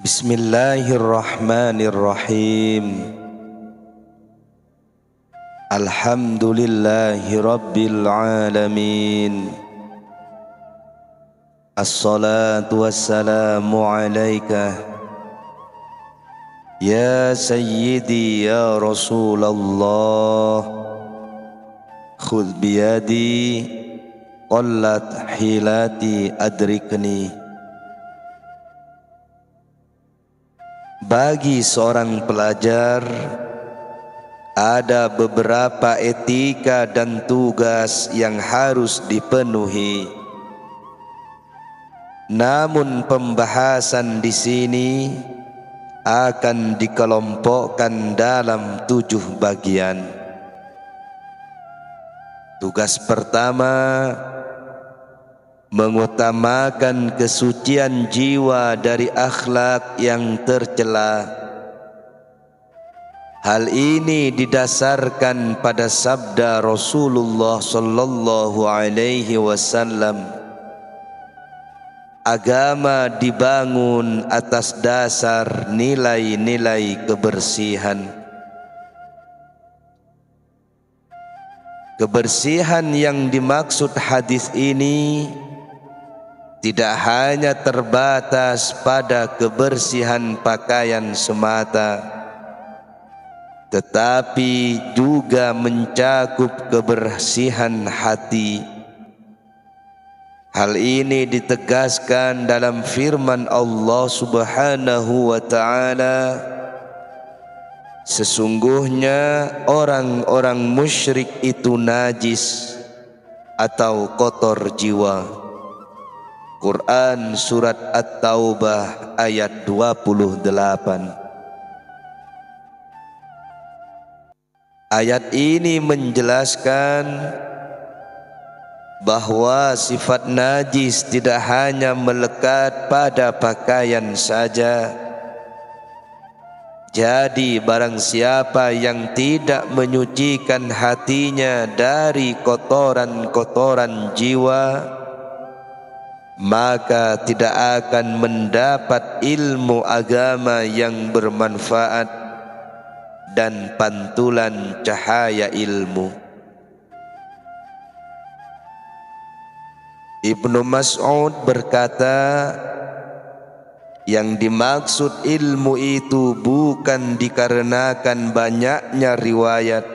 Bismillahirrahmanirrahim. Alhamdulillahi rabbil alamin. Assalatu wassalamu alaika ya sayyidi ya Rasulullah. Khudh biyadi qallat hilati adrikni. Bagi seorang pelajar, ada beberapa etika dan tugas yang harus dipenuhi. Namun pembahasan di sini akan dikelompokkan dalam 7 bagian. Tugas pertama, mengutamakan kesucian jiwa dari akhlak yang tercela. Hal ini didasarkan pada sabda Rasulullah sallallahu alaihi wasallam, agama dibangun atas dasar nilai-nilai kebersihan. Kebersihan yang dimaksud hadis ini tidak hanya terbatas pada kebersihan pakaian semata, tetapi juga mencakup kebersihan hati. Hal ini ditegaskan dalam firman Allah Subhanahu wa ta'ala, sesungguhnya orang-orang musyrik itu najis atau kotor jiwa. Quran Surat At-Taubah ayat 28. Ayat ini menjelaskan bahwa sifat najis tidak hanya melekat pada pakaian saja. Jadi barang siapa yang tidak menyucikan hatinya dari kotoran-kotoran jiwa, maka tidak akan mendapat ilmu agama yang bermanfaat dan pantulan cahaya ilmu. Ibnu Mas'ud berkata, yang dimaksud ilmu itu bukan dikarenakan banyaknya riwayat,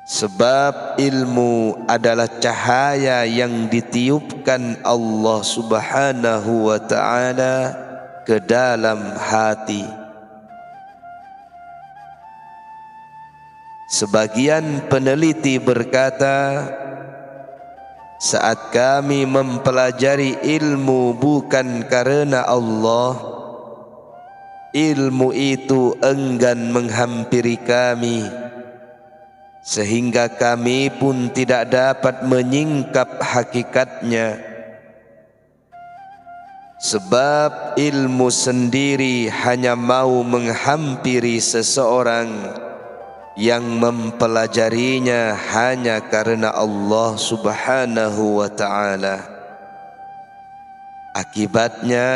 sebab ilmu adalah cahaya yang ditiupkan Allah Subhanahu wa ta'ala ke dalam hati. Sebagian peneliti berkata, saat kami mempelajari ilmu bukan karena Allah, ilmu itu enggan menghampiri kami, sehingga kami pun tidak dapat menyingkap hakikatnya. Sebab ilmu sendiri hanya mau menghampiri seseorang yang mempelajarinya hanya karena Allah Subhanahu wa ta'ala. Akibatnya,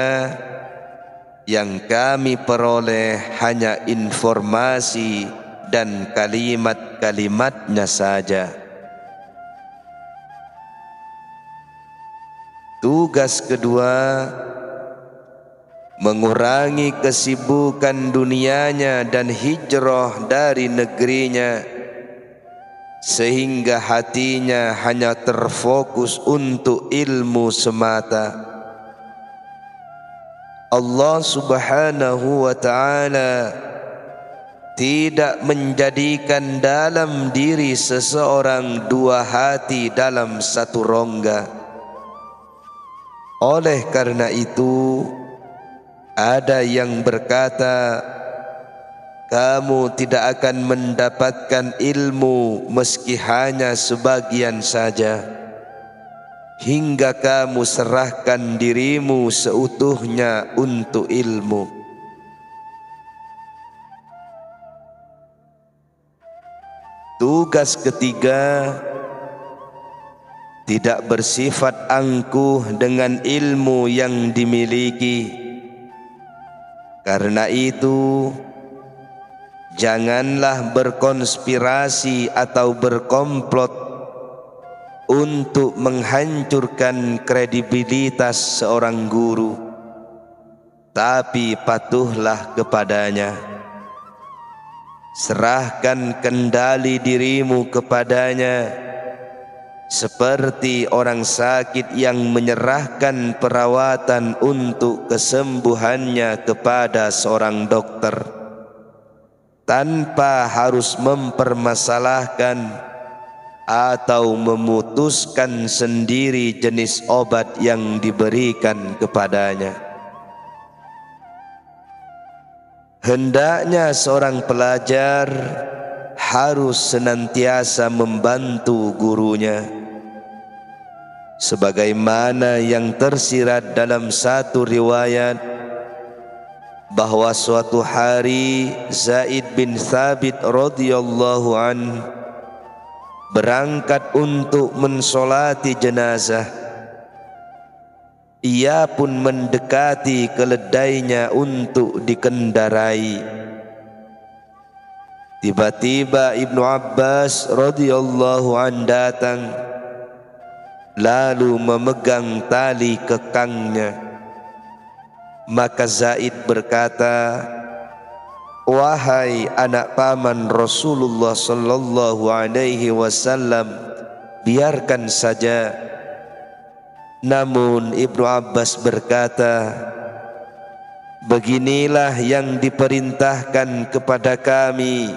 yang kami peroleh hanya informasi dan kalimat-kalimatnya saja. Tugas kedua, mengurangi kesibukan dunianya dan hijrah dari negerinya, sehingga hatinya hanya terfokus untuk ilmu semata. Allah Subhanahu wa ta'ala tidak menjadikan dalam diri seseorang 2 hati dalam 1 rongga. Oleh karena itu, ada yang berkata, kamu tidak akan mendapatkan ilmu meski hanya sebagian saja, hingga kamu serahkan dirimu seutuhnya untuk ilmu. Tugas ketiga, tidak bersifat angkuh dengan ilmu yang dimiliki, Karena itu, janganlah berkonspirasi atau berkomplot untuk menghancurkan kredibilitas seorang guru, tapi patuhlah kepadanya. Serahkan kendali dirimu kepadanya, seperti orang sakit yang menyerahkan perawatan untuk kesembuhannya kepada seorang dokter, tanpa harus mempermasalahkan atau memutuskan sendiri jenis obat yang diberikan kepadanya. Hendaknya seorang pelajar harus senantiasa membantu gurunya, sebagaimana yang tersirat dalam satu riwayat bahwa suatu hari Zaid bin Thabit radhiyallahu anhu berangkat untuk mensolati jenazah. Ia pun mendekati keledainya untuk dikendarai. Tiba-tiba Ibnu Abbas radhiyallahu anhu datang, lalu memegang tali kekangnya. Maka Zaid berkata, "Wahai anak paman Rasulullah sallallahu alaihi wasallam, biarkan saja." Namun Ibnu Abbas berkata, "Beginilah yang diperintahkan kepada kami,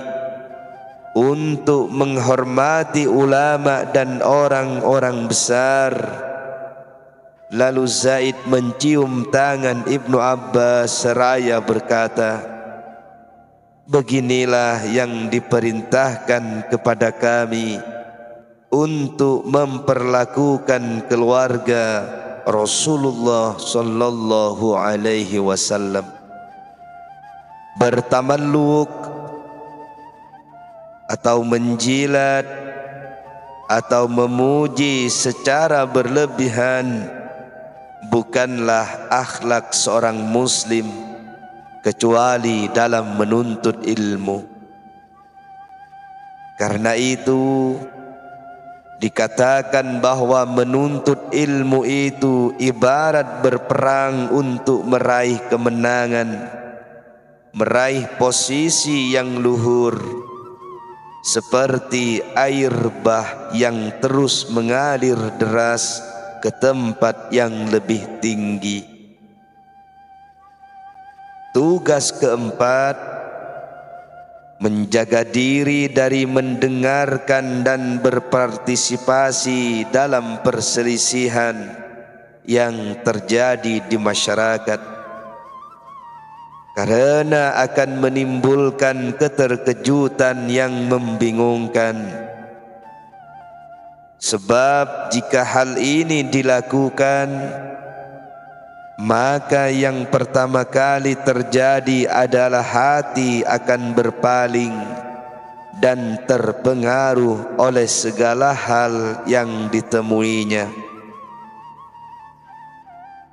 untuk menghormati ulama dan orang-orang besar." Lalu Zaid mencium tangan Ibnu Abbas seraya berkata, "Beginilah yang diperintahkan kepada kami, untuk memperlakukan keluarga Rasulullah sallallahu alaihi wasallam. Bertamalluk atau menjilat atau memuji secara berlebihan bukanlah akhlak seorang muslim, kecuali dalam menuntut ilmu. Karena itu dikatakan bahwa menuntut ilmu itu ibarat berperang untuk meraih kemenangan, meraih posisi yang luhur, seperti air bah yang terus mengalir deras ke tempat yang lebih tinggi. Tugas keempat, menjaga diri dari mendengarkan dan berpartisipasi dalam perselisihan yang terjadi di masyarakat, karena akan menimbulkan keterkejutan yang membingungkan. Sebab jika hal ini dilakukan, maka yang pertama kali terjadi adalah hati akan berpaling dan terpengaruh oleh segala hal yang ditemuinya,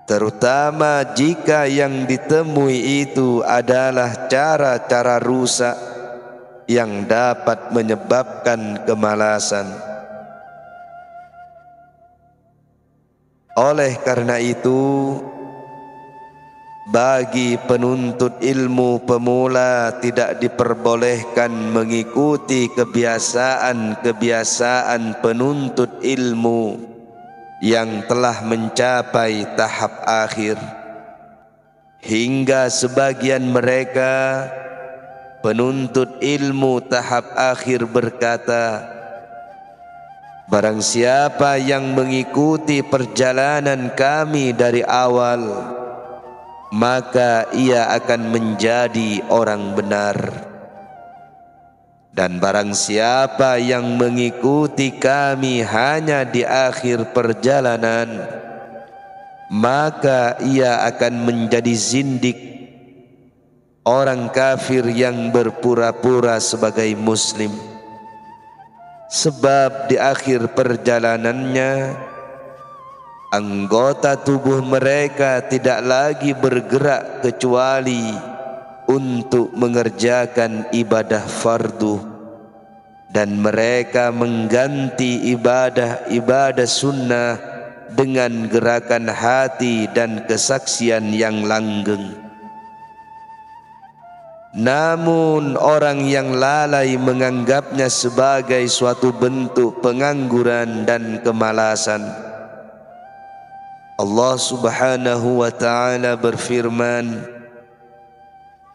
terutama jika yang ditemui itu adalah cara-cara rusak yang dapat menyebabkan kemalasan. Oleh karena itu, bagi penuntut ilmu pemula tidak diperbolehkan mengikuti kebiasaan-kebiasaan penuntut ilmu yang telah mencapai tahap akhir, hingga sebagian mereka penuntut ilmu tahap akhir berkata, "Barang siapa yang mengikuti perjalanan kami dari awal, maka ia akan menjadi orang benar. Dan barang siapa yang mengikuti kami hanya di akhir perjalanan, maka ia akan menjadi zindik, orang kafir yang berpura-pura sebagai muslim. Sebab di akhir perjalanannya, anggota tubuh mereka tidak lagi bergerak kecuali untuk mengerjakan ibadah fardu, dan mereka mengganti ibadah sunnah dengan gerakan hati dan kesaksian yang langgeng. Namun orang yang lalai menganggapnya sebagai suatu bentuk pengangguran dan kemalasan. Allah Subhanahu wa ta'ala berfirman,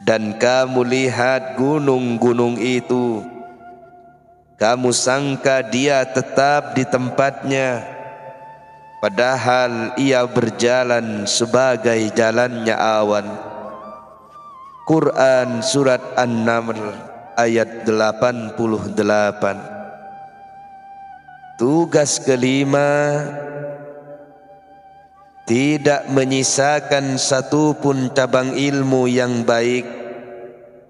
dan kamu lihat gunung-gunung itu, kamu sangka dia tetap di tempatnya, padahal ia berjalan sebagai jalannya awan. Quran Surat An-Naml ayat 88. Tugas kelima, tidak menyisakan satupun cabang ilmu yang baik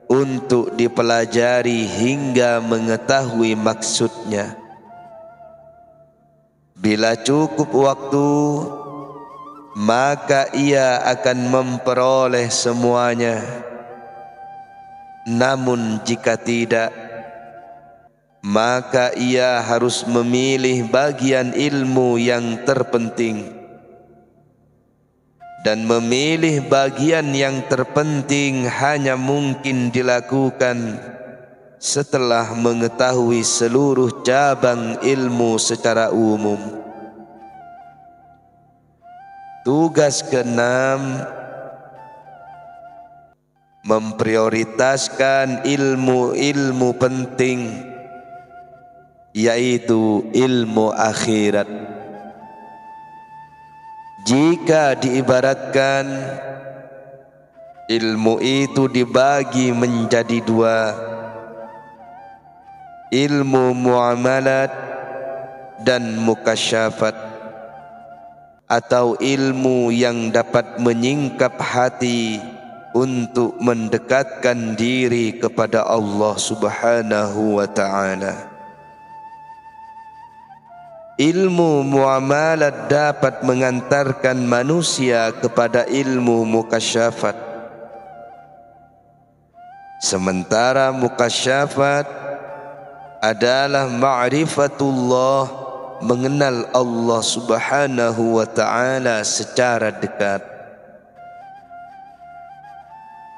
untuk dipelajari hingga mengetahui maksudnya. Bila cukup waktu, maka ia akan memperoleh semuanya. Namun jika tidak, maka ia harus memilih bagian ilmu yang terpenting. Dan memilih bagian yang terpenting hanya mungkin dilakukan setelah mengetahui seluruh cabang ilmu secara umum. Tugas keenam, memprioritaskan ilmu-ilmu penting, yaitu ilmu akhirat. Jika diibaratkan, ilmu itu dibagi menjadi dua: ilmu muamalat dan mukasyafat, atau ilmu yang dapat menyingkap hati untuk mendekatkan diri kepada Allah Subhanahu wa ta'ala. Ilmu muamalat dapat mengantarkan manusia kepada ilmu mukasyafat, sementara mukasyafat adalah ma'rifatullah, mengenal Allah Subhanahu wa ta'ala secara dekat.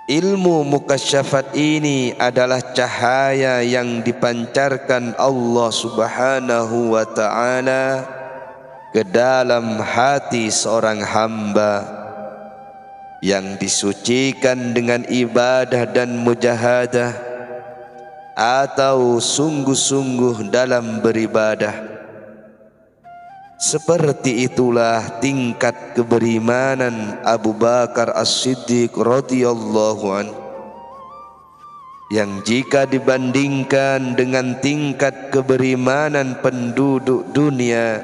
Ilmu mukasyafat ini adalah cahaya yang dipancarkan Allah Subhanahu wa ta'ala ke dalam hati seorang hamba yang disucikan dengan ibadah dan mujahadah atau sungguh-sungguh dalam beribadah. Seperti itulah tingkat keberimanan Abu Bakar As-Siddiq radhiyallahu anhu, yang jika dibandingkan dengan tingkat keberimanan penduduk dunia,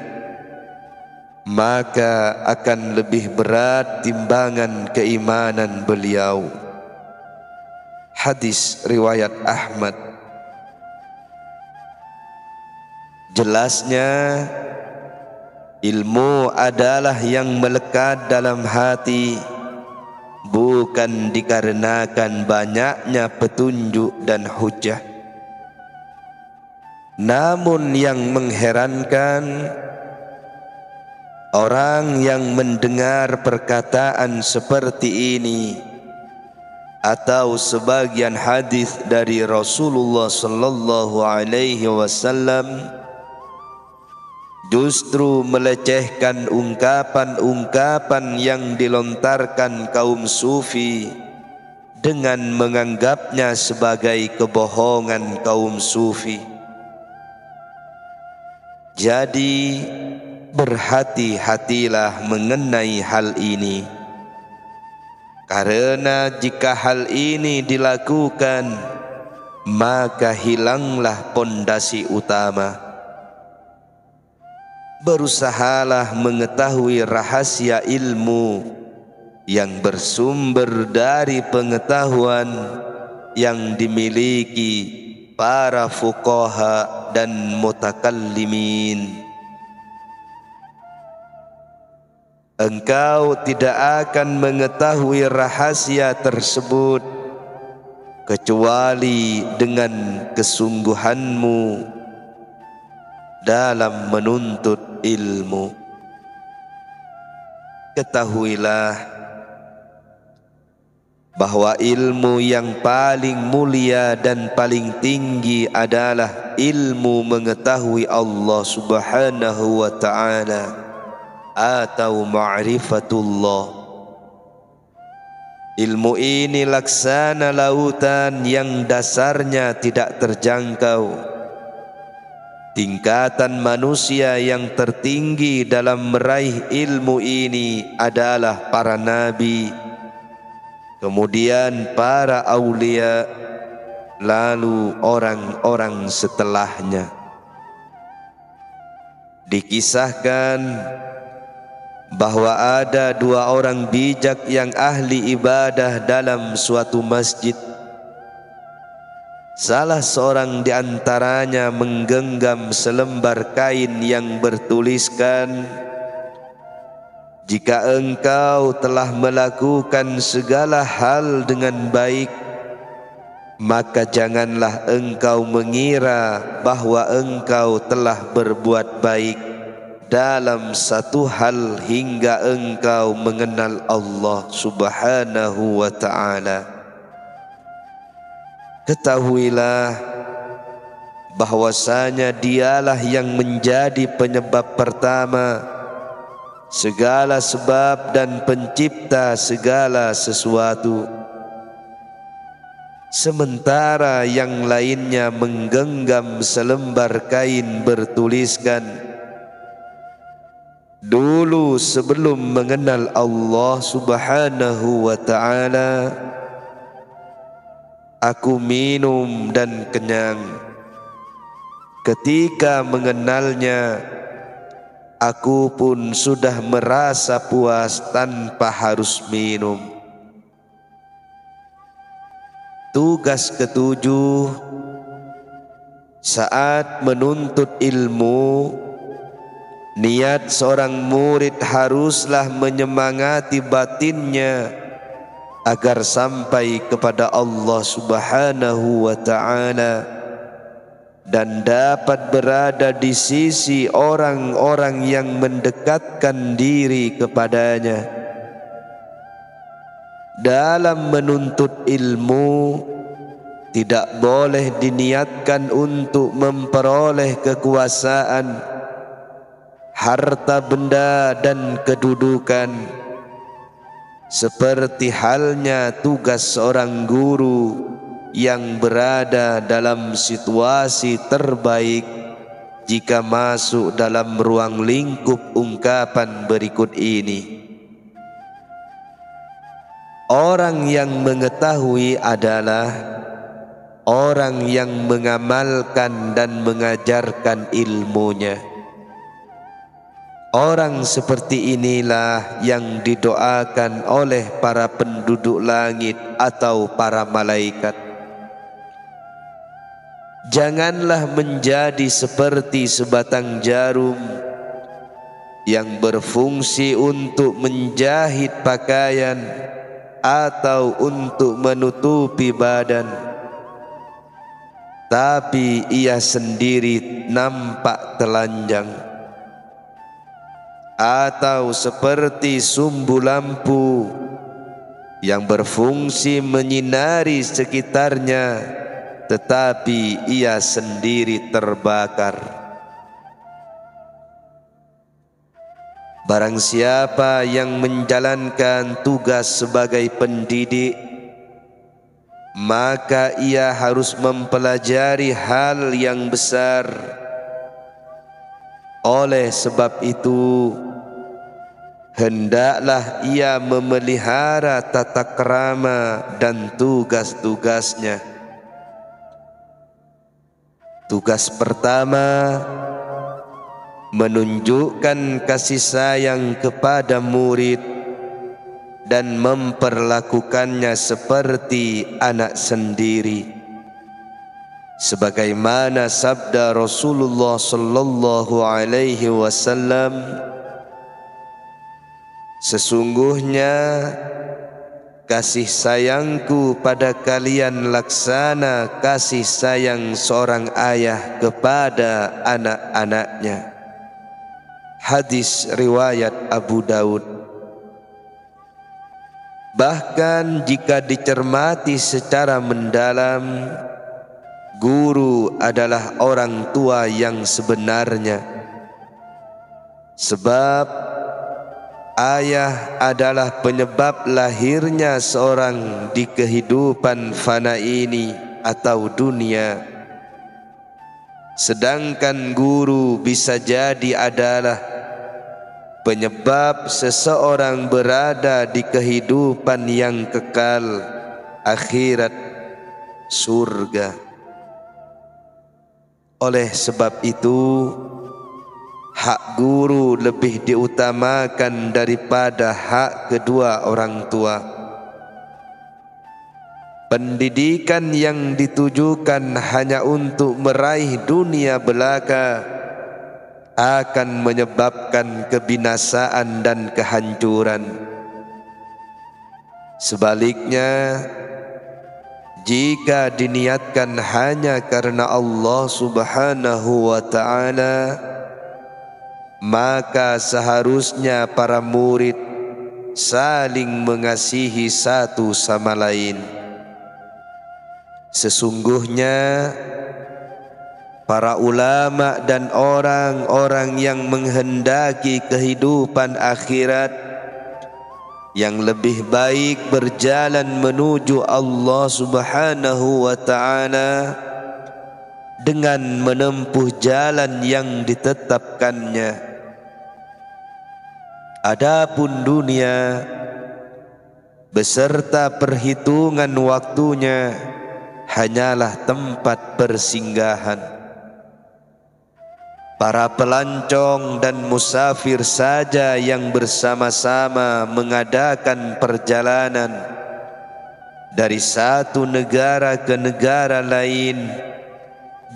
maka akan lebih berat timbangan keimanan beliau. Hadis riwayat Ahmad. Jelasnya, ilmu adalah yang melekat dalam hati, bukan dikarenakan banyaknya petunjuk dan hujah. Namun yang mengherankan, orang yang mendengar perkataan seperti ini atau sebagian hadis dari Rasulullah sallallahu alaihi wasallam justru melecehkan ungkapan-ungkapan yang dilontarkan kaum sufi dengan menganggapnya sebagai kebohongan kaum sufi. Jadi berhati-hatilah mengenai hal ini, karena jika hal ini dilakukan, maka hilanglah pondasi utama. Berusahalah mengetahui rahasia ilmu yang bersumber dari pengetahuan yang dimiliki para fuqaha dan mutakallimin. Engkau tidak akan mengetahui rahasia tersebut kecuali dengan kesungguhanmu dalam menuntut ilmu. Ketahuilah bahwa ilmu yang paling mulia dan paling tinggi adalah ilmu mengetahui Allah Subhanahu wa ta'ala atau ma'rifatullah. Ilmu ini laksana lautan yang dasarnya tidak terjangkau. Tingkatan manusia yang tertinggi dalam meraih ilmu ini adalah para nabi, kemudian para aulia, lalu orang-orang setelahnya. Dikisahkan bahwa ada dua orang bijak yang ahli ibadah dalam suatu masjid. Salah seorang di antaranya menggenggam selembar kain yang bertuliskan, "Jika engkau telah melakukan segala hal dengan baik, maka janganlah engkau mengira bahwa engkau telah berbuat baik dalam satu hal hingga engkau mengenal Allah Subhanahu wa ta'ala." Ketahuilah bahwasanya dialah yang menjadi penyebab pertama segala sebab dan pencipta segala sesuatu, sementara yang lainnya menggenggam selembar kain bertuliskan, "Dulu sebelum mengenal Allah Subhanahu wa ta'ala, aku minum dan kenyang. Ketika mengenalnya, aku pun sudah merasa puas tanpa harus minum." Tugas ketujuh saat menuntut ilmu, niat seorang murid haruslah menyemangati batinnya agar sampai kepada Allah Subhanahu wa ta'ala dan dapat berada di sisi orang-orang yang mendekatkan diri kepadanya. Dalam menuntut ilmu tidak boleh diniatkan untuk memperoleh kekuasaan, harta benda dan kedudukan, seperti halnya tugas seorang guru yang berada dalam situasi terbaik jika masuk dalam ruang lingkup ungkapan berikut ini. Orang yang mengetahui adalah orang yang mengamalkan dan mengajarkan ilmunya. Orang seperti inilah yang didoakan oleh para penduduk langit atau para malaikat. Janganlah menjadi seperti sebatang jarum yang berfungsi untuk menjahit pakaian atau untuk menutupi badan, tapi ia sendiri nampak telanjang. Atau seperti sumbu lampu yang berfungsi menyinari sekitarnya, tetapi ia sendiri terbakar. Barang siapa yang menjalankan tugas sebagai pendidik, maka ia harus mempelajari hal yang besar. Oleh sebab itu, hendaklah ia memelihara tata krama dan tugas-tugasnya. Tugas pertama, menunjukkan kasih sayang kepada murid dan memperlakukannya seperti anak sendiri, sebagaimana sabda Rasulullah sallallahu alaihi wasallam, "Sesungguhnya kasih sayangku pada kalian laksana kasih sayang seorang ayah kepada anak-anaknya. Hadis riwayat Abu Daud. Bahkan jika dicermati secara mendalam, guru adalah orang tua yang sebenarnya. Sebab ayah adalah penyebab lahirnya seorang di kehidupan fana ini atau dunia. Sedangkan guru bisa jadi adalah penyebab seseorang berada di kehidupan yang kekal, akhirat, surga. Oleh sebab itu, hak guru lebih diutamakan daripada hak kedua orang tua. Pendidikan yang ditujukan hanya untuk meraih dunia belaka akan menyebabkan kebinasaan dan kehancuran. Sebaliknya, jika diniatkan hanya karena Allah Subhanahu wa ta'ala, maka seharusnya para murid saling mengasihi satu sama lain. Sesungguhnya para ulama dan orang-orang yang menghendaki kehidupan akhirat yang lebih baik berjalan menuju Allah Subhanahu wa ta'ala dengan menempuh jalan yang ditetapkannya. Adapun dunia beserta perhitungan waktunya hanyalah tempat persinggahan. Para pelancong dan musafir saja yang bersama-sama mengadakan perjalanan dari satu negara ke negara lain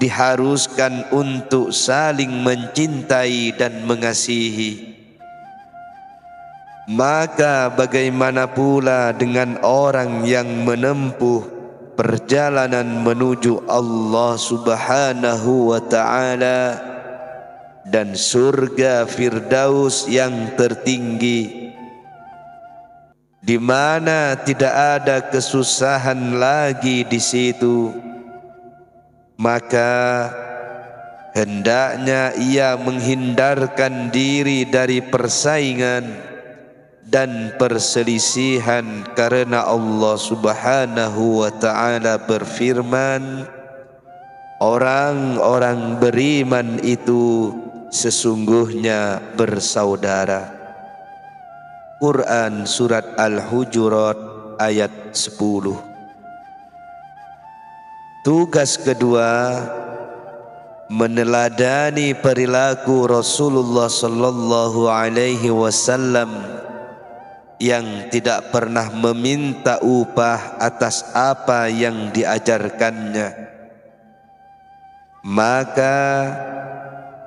diharuskan untuk saling mencintai dan mengasihi. Maka bagaimana pula dengan orang yang menempuh perjalanan menuju Allah Subhanahu wa ta'ala dan surga Firdaus yang tertinggi, di mana tidak ada kesusahan lagi di situ? Maka hendaknya ia menghindarkan diri dari persaingan dan perselisihan, karena Allah Subhanahu wa ta'ala berfirman, orang-orang beriman itu sesungguhnya bersaudara. Quran Surat Al-Hujurat ayat 10. Tugas kedua, meneladani perilaku Rasulullah sallallahu alaihi wasallam yang tidak pernah meminta upah atas apa yang diajarkannya. Maka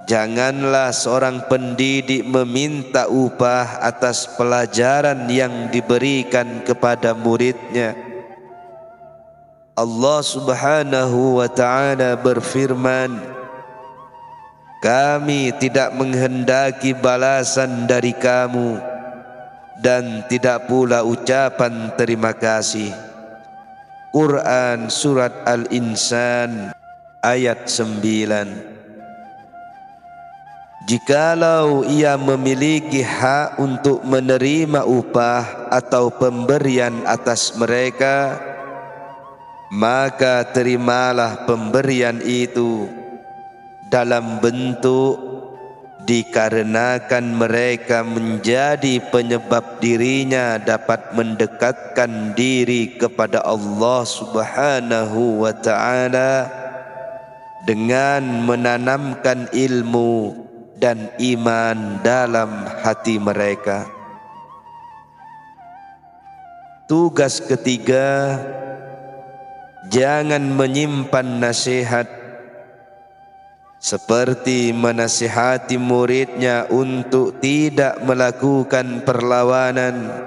janganlah seorang pendidik meminta upah atas pelajaran yang diberikan kepada muridnya. Allah Subhanahu wa ta'ala berfirman, kami tidak menghendaki balasan dari kamu dan tidak pula ucapan terima kasih. Quran Surat Al-Insan ayat 9. Jikalau ia memiliki hak untuk menerima upah atau pemberian atas mereka, maka terimalah pemberian itu dalam bentuk dikarenakan mereka menjadi penyebab dirinya dapat mendekatkan diri kepada Allah Subhanahu wa ta'ala dengan menanamkan ilmu dan iman dalam hati mereka. Tugas ketiga, jangan menyimpan nasihat seperti menasihati muridnya untuk tidak melakukan perlawanan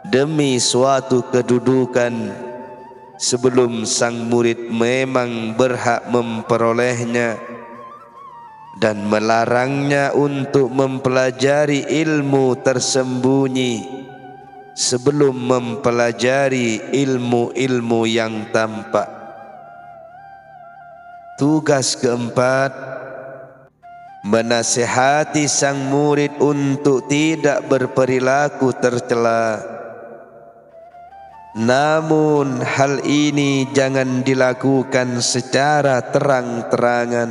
demi suatu kedudukan sebelum sang murid memang berhak memperolehnya, dan melarangnya untuk mempelajari ilmu tersembunyi sebelum mempelajari ilmu-ilmu yang tampak. Tugas keempat, menasihati sang murid untuk tidak berperilaku tercela. Namun hal ini jangan dilakukan secara terang-terangan,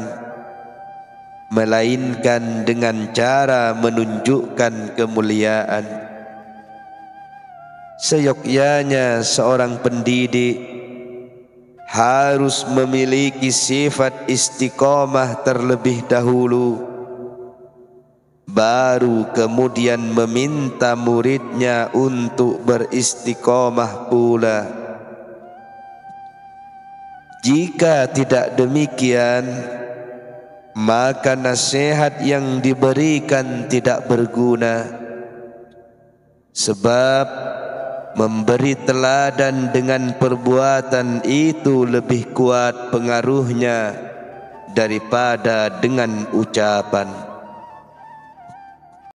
melainkan dengan cara menunjukkan kemuliaan. Seyogyanya seorang pendidik harus memiliki sifat istiqomah terlebih dahulu, baru kemudian meminta muridnya untuk beristiqomah pula. Jika tidak demikian, maka nasihat yang diberikan tidak berguna, sebab memberi teladan dengan perbuatan itu lebih kuat pengaruhnya daripada dengan ucapan.